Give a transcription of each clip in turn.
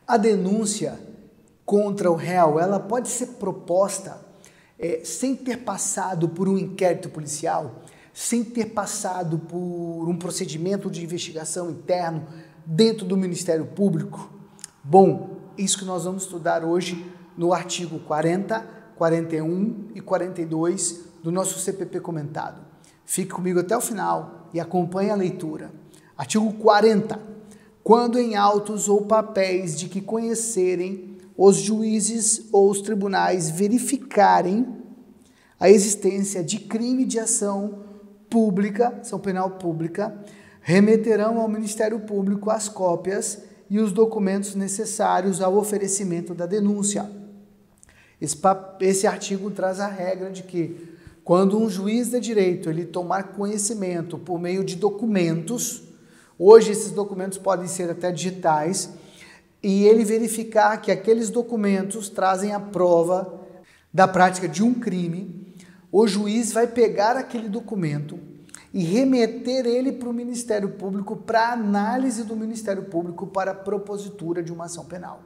A denúncia contra o réu, ela pode ser proposta sem ter passado por um inquérito policial, sem ter passado por um procedimento de investigação interno dentro do Ministério Público? Bom, isso que nós vamos estudar hoje no artigo 40, 41 e 42 do nosso CPP comentado. Fique comigo até o final e acompanhe a leitura. Artigo 40. Quando em autos ou papéis de que conhecerem os juízes ou os tribunais verificarem a existência de crime de ação pública, ação penal pública, remeterão ao Ministério Público as cópias e os documentos necessários ao oferecimento da denúncia. Esse artigo traz a regra de que, quando um juiz de direito ele tomar conhecimento por meio de documentos, hoje esses documentos podem ser até digitais, e ele verificar que aqueles documentos trazem a prova da prática de um crime, o juiz vai pegar aquele documento e remeter ele para o Ministério Público para análise do Ministério Público para a propositura de uma ação penal.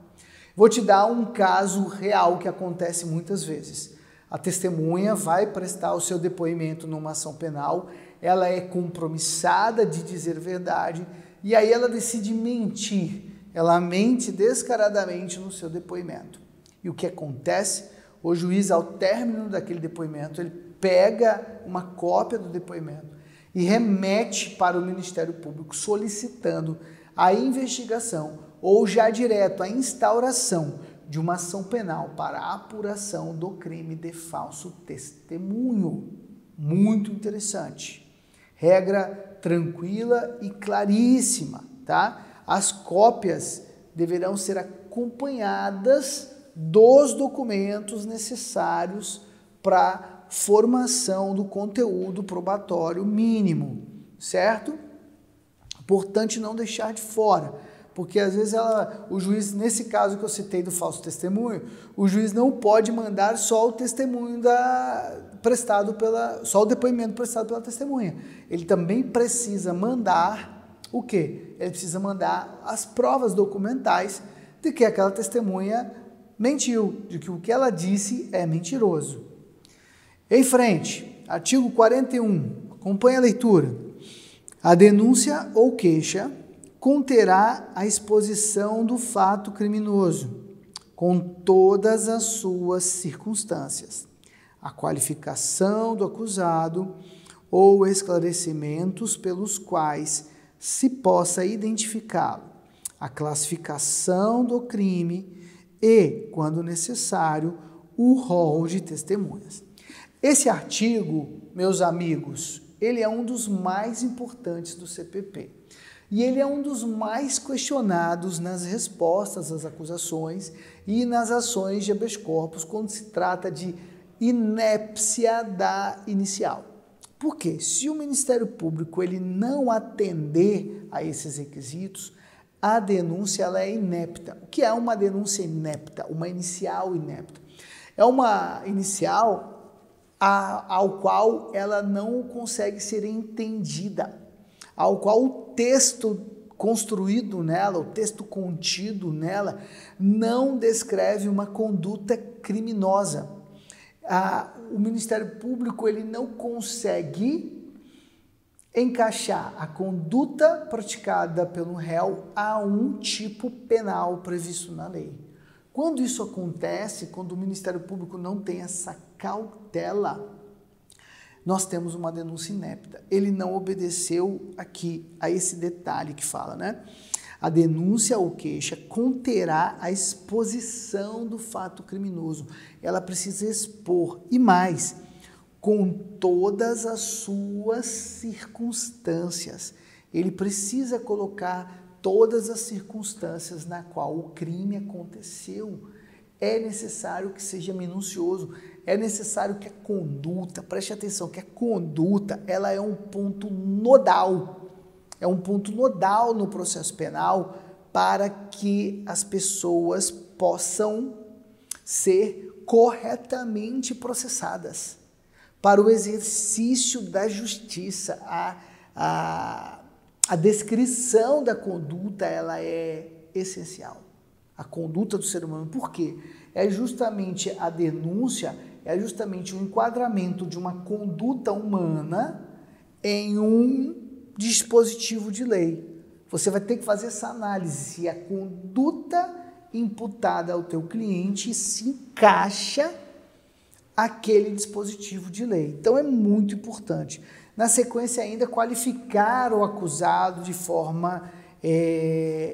Vou te dar um caso real que acontece muitas vezes. A testemunha vai prestar o seu depoimento numa ação penal, ela é compromissada de dizer verdade e aí ela decide mentir. Ela mente descaradamente no seu depoimento. E o que acontece? O juiz, ao término daquele depoimento, ele pega uma cópia do depoimento e remete para o Ministério Público solicitando a investigação ou já direto a instauração de uma ação penal para a apuração do crime de falso testemunho. Muito interessante. Regra tranquila e claríssima, tá? As cópias deverão ser acompanhadas dos documentos necessários para formação do conteúdo probatório mínimo, certo? Importante não deixar de fora, porque às vezes o juiz, nesse caso que eu citei do falso testemunho, o juiz não pode mandar só o testemunho só o depoimento prestado pela testemunha. Ele também precisa mandar o quê? Ele precisa mandar as provas documentais de que aquela testemunha mentiu, de que o que ela disse é mentiroso. Em frente, artigo 41, acompanhe a leitura. A denúncia ou queixa conterá a exposição do fato criminoso, com todas as suas circunstâncias, a qualificação do acusado ou esclarecimentos pelos quais se possa identificá-lo, a classificação do crime e, quando necessário, o rol de testemunhas. Esse artigo, meus amigos, ele é um dos mais importantes do CPP. E ele é um dos mais questionados nas respostas às acusações e nas ações de habeas corpus quando se trata de inépcia da inicial. Por quê? Se o Ministério Público ele não atender a esses requisitos, a denúncia ela é inepta. O que é uma denúncia inepta? Uma inicial inepta. É uma inicial ao qual ela não consegue ser entendida, ao qual o texto construído nela, o texto contido nela, não descreve uma conduta criminosa. O Ministério Público ele não consegue encaixar a conduta praticada pelo réu a um tipo penal previsto na lei. Quando isso acontece, quando o Ministério Público não tem essa cautela, nós temos uma denúncia inepta. Ele não obedeceu aqui a esse detalhe que fala, né? A denúncia ou queixa conterá a exposição do fato criminoso. Ela precisa expor, e mais, com todas as suas circunstâncias. Ele precisa colocar todas as circunstâncias na qual o crime aconteceu. É necessário que seja minucioso, é necessário que a conduta, preste atenção, que a conduta ela é um ponto nodal. É um ponto nodal no processo penal para que as pessoas possam ser corretamente processadas. Para o exercício da justiça, a descrição da conduta ela é essencial. a conduta do ser humano. Por quê? É justamente a denúncia, é justamente o enquadramento de uma conduta humana em um dispositivo de lei. Você vai ter que fazer essa análise se a conduta imputada ao teu cliente se encaixa aquele dispositivo de lei. Então é muito importante. Na sequência ainda, qualificar o acusado de forma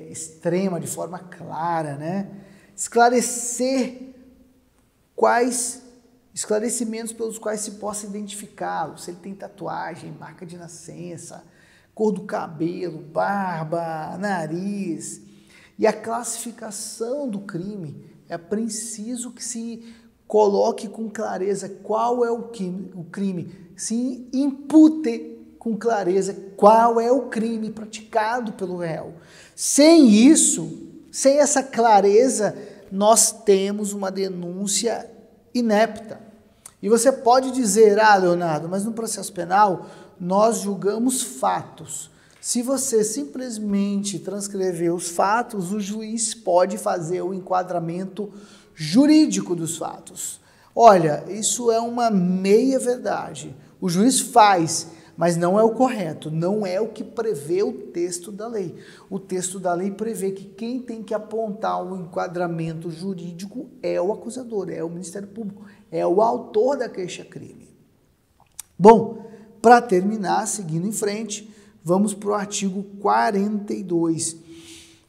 extrema, de forma clara, né? Esclarecimentos pelos quais se possa identificá-lo, se ele tem tatuagem, marca de nascença, cor do cabelo, barba, nariz. E a classificação do crime, é preciso que se coloque com clareza qual é o crime, se impute com clareza qual é o crime praticado pelo réu. Sem isso, sem essa clareza, nós temos uma denúncia inepta. E você pode dizer, Leonardo, mas no processo penal nós julgamos fatos. Se você simplesmente transcrever os fatos, o juiz pode fazer o enquadramento jurídico dos fatos. Olha, isso é uma meia-verdade. O juiz faz, mas não é o correto, não é o que prevê o texto da lei. O texto da lei prevê que quem tem que apontar o enquadramento jurídico é o acusador, é o Ministério Público, é o autor da queixa-crime. Bom, para terminar, seguindo em frente, vamos para o artigo 42,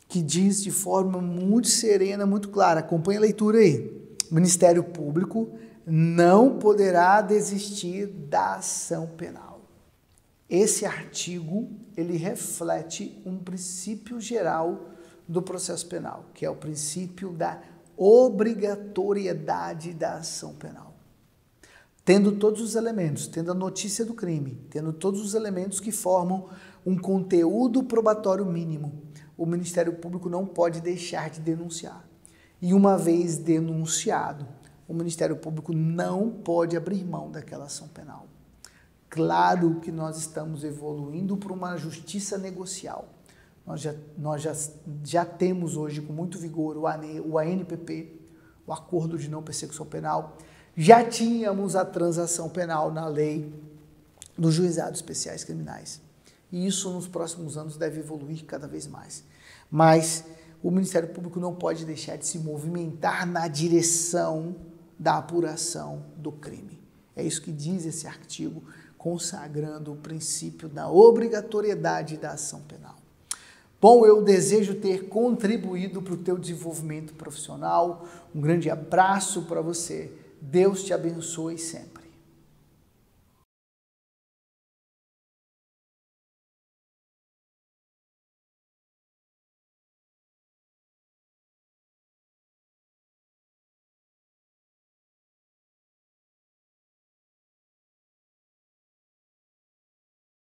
que diz de forma muito serena, muito clara, acompanha a leitura aí. O Ministério Público não poderá desistir da ação penal. Esse artigo, ele reflete um princípio geral do processo penal, que é o princípio da obrigatoriedade da ação penal. Tendo todos os elementos, tendo a notícia do crime, tendo todos os elementos que formam um conteúdo probatório mínimo, o Ministério Público não pode deixar de denunciar. E uma vez denunciado, o Ministério Público não pode abrir mão daquela ação penal. Claro que nós estamos evoluindo para uma justiça negocial. Nós já temos hoje com muito vigor o ANPP, o Acordo de Não Persecução Penal. Já tínhamos a transação penal na lei dos juizados especiais criminais. E isso nos próximos anos deve evoluir cada vez mais. Mas o Ministério Público não pode deixar de se movimentar na direção da apuração do crime. É isso que diz esse artigo, consagrando o princípio da obrigatoriedade da ação penal. Bom, eu desejo ter contribuído para o teu desenvolvimento profissional. Um grande abraço para você. Deus te abençoe sempre.